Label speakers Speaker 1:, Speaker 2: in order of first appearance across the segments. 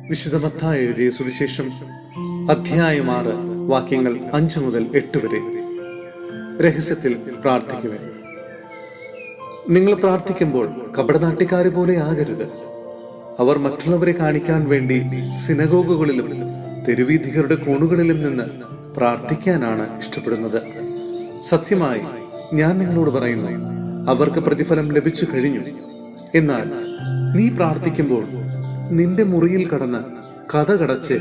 Speaker 1: വിശുദ്ധ മത്തായി എഴുതിയ സുവിശേഷം അധ്യായം 6 വാക്യങ്ങൾ 5 മുതൽ 8 വരെ. രഹസ്യത്തിൽ പ്രാർത്ഥിക്കുവിൻ. നിങ്ങൾ പ്രാർത്ഥിക്കുമ്പോൾ കപടനാട്യക്കാരെ പോലെ ആകരുത്. അവർ മറ്റുള്ളവരെ കാണിക്കാൻ വേണ്ടി സിനഗോഗുകളിലും തെരുവീഥികളുടെ കോണുകളിലും നിന്ന് പ്രാർത്ഥിക്കാനാണ് ഇഷ്ടപ്പെടുന്നത്. സത്യമായി ഞാൻ നിങ്ങളോട് പറയുന്നു, അവർക്ക് പ്രതിഫലം ലഭിച്ചു കഴിഞ്ഞു. എന്നാൽ നീ പ്രാർത്ഥിക്കുമ്പോൾ നിന്റെ മുറിയിൽ കടന്ന് കതകടച്ച്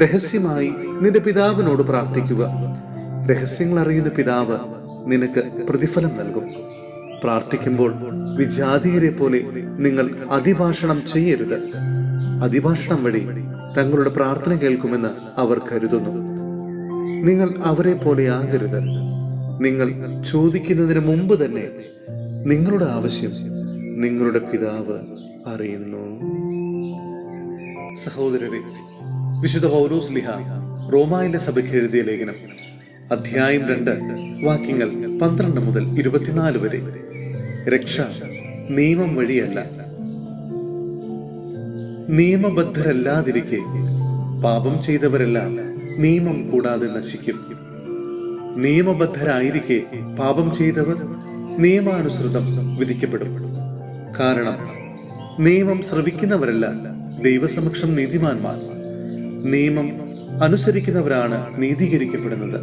Speaker 1: രഹസ്യമായി നിന്റെ പിതാവിനോട് പ്രാർത്ഥിക്കുക. രഹസ്യങ്ങൾ അറിയുന്ന പിതാവ് നിനക്ക് പ്രതിഫലം നൽകും. പ്രാർത്ഥിക്കുമ്പോൾ വിജാതീയരെ പോലെ നിങ്ങൾ അതിഭാഷണം ചെയ്യരുത്. അതിഭാഷണം വഴി തങ്ങളുടെ പ്രാർത്ഥന കേൾക്കുമെന്ന് അവർ കരുതുന്നു. നിങ്ങൾ അവരെ പോലെ ആകരുത്. നിങ്ങൾ ചോദിക്കുന്നതിന് മുമ്പ് തന്നെ നിങ്ങളുടെ ആവശ്യം നിങ്ങളുടെ പിതാവ് അറിയുന്നു. സഹോദരരെ, വിശുദ്ധ പൗലോസ് ശ്ലീഹ റോമായിലെ സഭയ്ക്ക് എഴുതിയ ലേഖനം അധ്യായം 2 വാക്യങ്ങൾ 12 മുതൽ 24 വരെ. രക്ഷ നിയമം വഴിയല്ല. നിയമബദ്ധരല്ലാതിരിക്കെ പാപം ചെയ്തവരെല്ലാം നിയമം കൂടാതെ നശിക്കും. നിയമബദ്ധരായിരിക്കെ പാപം ചെയ്തവർ നിയമാനുസൃതം വിധിക്കപ്പെടും. കാരണം നിയമം ശ്രവിക്കുന്നവരല്ല ദൈവസമക്ഷം നീതിമാന്മാർ. നിയമം അനുസരിക്കുന്നവരാണ് നീതീകരിക്കപ്പെടുന്നത്.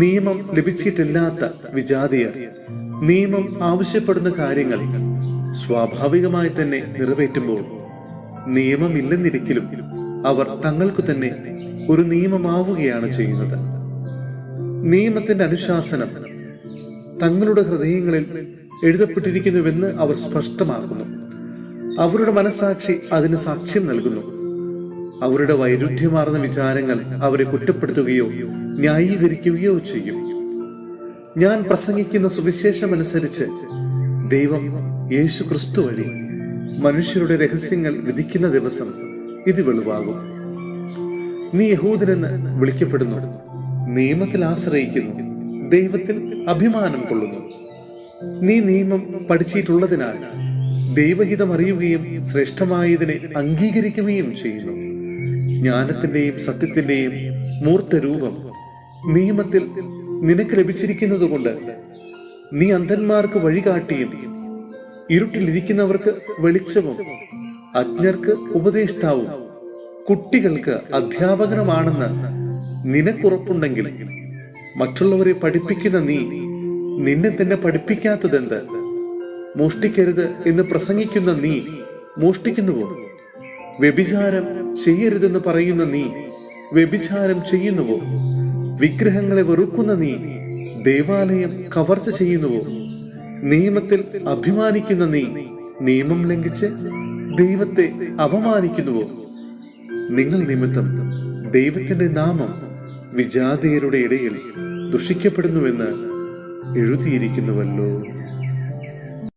Speaker 1: നിയമം ലഭിച്ചിട്ടില്ലാത്ത വിജാതീയർ നിയമം ആവശ്യപ്പെടുന്ന കാര്യങ്ങൾ സ്വാഭാവികമായി തന്നെ നിറവേറ്റുമ്പോൾ നിയമമില്ലെന്നിരിക്കലും അവർ തങ്ങൾക്ക് തന്നെ ഒരു നിയമമാവുകയാണ് ചെയ്യുന്നത്. നിയമത്തിന്റെ അനുശാസനം തങ്ങളുടെ ഹൃദയങ്ങളിൽ എഴുതപ്പെട്ടിരിക്കുന്നുവെന്ന് അവർ സ്പഷ്ടമാക്കുന്നു. അവരുടെ മനസാക്ഷി അതിന് സാക്ഷ്യം നൽകുന്നു. അവരുടെ വൈരുദ്ധ്യമാർന്ന വിചാരങ്ങൾ അവരെ കുറ്റപ്പെടുത്തുകയോ ന്യായീകരിക്കുകയോ ചെയ്യും. ഞാൻ പ്രസംഗിക്കുന്ന സുവിശേഷമനുസരിച്ച് ദൈവം യേശു ക്രിസ്തു വഴി മനുഷ്യരുടെ രഹസ്യങ്ങൾ വിധിക്കുന്ന ദിവസം ഇത് വെളിവാകും. നീ യഹൂദനെന്ന് വിളിക്കപ്പെടുന്നു, നിയമത്തിൽ ആശ്രയിക്കുന്നു, ദൈവത്തിൽ അഭിമാനം കൊള്ളുന്നു. നീ നിയമം പഠിച്ചിട്ടുള്ളതിനാൽ ദൈവഹിതം അറിയുകയും ശ്രേഷ്ഠമായതിനെ അംഗീകരിക്കുകയും ചെയ്യുന്നു. ജ്ഞാനത്തിന്റെയും സത്യത്തിന്റെയും മൂർത്തരൂപം നിയമത്തിൽ നിനക്ക് ലഭിച്ചിരിക്കുന്നത് കൊണ്ട് നീ അന്ധന്മാർക്ക് വഴികാട്ടിയും ഇരുട്ടിലിരിക്കുന്നവർക്ക് വെളിച്ചവും അജ്ഞർക്ക് ഉപദേഷ്ടാവും കുട്ടികൾക്ക് അധ്യാപകനുമാണെന്ന് നിനക്കുറപ്പുണ്ടെങ്കിൽ മറ്റുള്ളവരെ പഠിപ്പിക്കുന്ന നീ നിന്നെ തന്നെ പഠിപ്പിക്കാത്തതെന്ത്? മോഷ്ടിക്കരുത് എന്ന് പ്രസംഗിക്കുന്ന നീ മോഷ്ടിക്കുന്നുവോ? വ്യഭിചാരം ചെയ്യരുതെന്ന് പറയുന്ന നീ വ്യഭിചാരം ചെയ്യുന്നുവോ? വിഗ്രഹങ്ങളെ വെറുക്കുന്ന നീ ദേവാലയം കവർച്ച ചെയ്യുന്നുവോ? നിയമത്തിൽ അഭിമാനിക്കുന്ന നീ നിയമം ലംഘിച്ച് ദൈവത്തെ അവമാനിക്കുന്നുവോ? നിങ്ങൾ നിമിത്തം ദൈവത്തിന്റെ നാമം വിജാതീയരുടെ ഇടയിൽ ദുഷിക്കപ്പെടുന്നുവെന്ന് എഴുതിയിരിക്കുന്നുവല്ലോ.